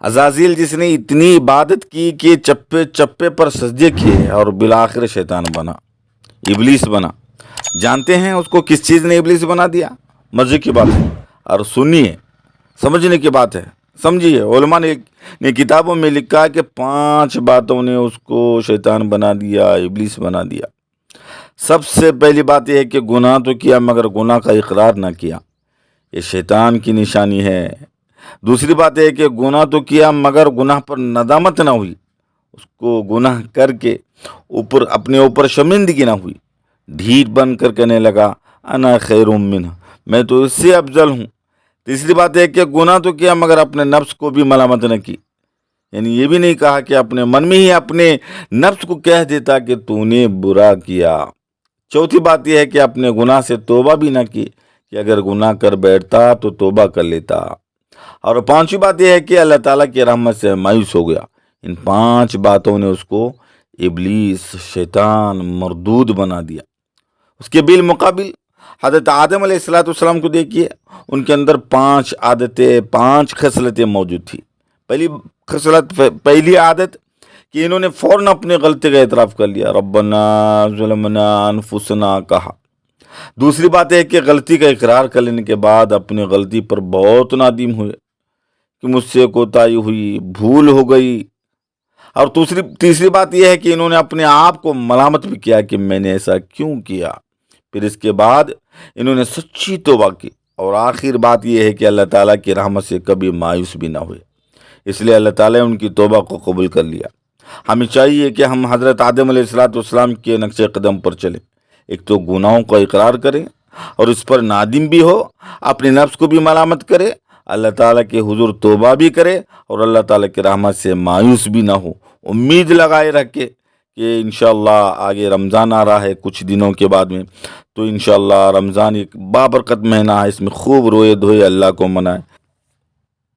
عزازیل جس نے اتنی عبادت کی کہ چپے چپے پر سجدے کیے اور بالآخر شیطان بنا، ابلیس بنا۔ جانتے ہیں اس کو کس چیز نے ابلیس بنا دیا؟ مزے کی بات ہے، اور سنیے، سمجھنے کی بات ہے، سمجھیے۔ علماء نے کتابوں میں لکھا ہے کہ 5 باتوں نے اس کو شیطان بنا دیا، ابلیس بنا دیا۔ سب سے پہلی بات یہ ہے کہ گناہ تو کیا مگر گناہ کا اقرار نہ کیا، یہ شیطان کی نشانی ہے۔ دوسری بات یہ ہے کہ گناہ تو کیا مگر گناہ پر ندامت نہ ہوئی، اس کو گناہ کر کے اپنے اوپر شرمندگی نہ ہوئی، ڈھیٹ بن کر کہنے لگا انا خیر منہ، میں تو اس سے افضل ہوں۔ تیسری بات ہے کہ گناہ تو کیا مگر اپنے نفس کو بھی ملامت نہ کی، یعنی یہ بھی نہیں کہا کہ اپنے من میں ہی اپنے نفس کو کہہ دیتا کہ تو نے برا کیا۔ چوتھی بات یہ ہے کہ اپنے گناہ سے توبہ بھی نہ کی، کہ اگر گناہ کر بیٹھتا تو توبہ کر لیتا۔ اور 5ویں بات یہ ہے کہ اللہ تعالیٰ کی رحمت سے مایوس ہو گیا۔ ان 5 باتوں نے اس کو ابلیس، شیطان، مردود بنا دیا۔ اس کے بالمقابل حضرت آدم علیہ السلام کو دیکھیے، ان کے اندر 5 عادتیں، 5 خصلتیں موجود تھی۔ پہلی عادت کہ انہوں نے فوراً اپنی غلطی کا اعتراف کر لیا، ربنا ظلمنا انفسنا کہا۔ دوسری بات ہے کہ غلطی کا اقرار کر لینے کے بعد اپنی غلطی پر بہت نادم ہوئے کہ مجھ سے کوتاہی ہوئی، بھول ہو گئی۔ اور تیسری بات یہ ہے کہ انہوں نے اپنے آپ کو ملامت بھی کیا کہ میں نے ایسا کیوں کیا۔ پھر اس کے بعد انہوں نے سچی توبہ کی، اور آخر بات یہ ہے کہ اللہ تعالیٰ کی رحمت سے کبھی مایوس بھی نہ ہوئے، اس لیے اللہ تعالیٰ نے ان کی توبہ کو قبول کر لیا۔ ہمیں چاہیے کہ ہم حضرت آدم علیہ السلام کے نقش قدم پر چلیں، ایک تو گناہوں کا اقرار کریں اور اس پر نادم بھی ہو، اپنے نفس کو بھی ملامت کرے، اللہ تعالیٰ کے حضور توبہ بھی کرے، اور اللہ تعالیٰ کی رحمت سے مایوس بھی نہ ہو، امید لگائے رکھے کہ انشاءاللہ آگے رمضان آ رہا ہے کچھ دنوں کے بعد میں، تو انشاءاللہ رمضان ایک بابرکت مہینہ ہے، اس میں خوب روئے دھوئے اللہ کو منائے۔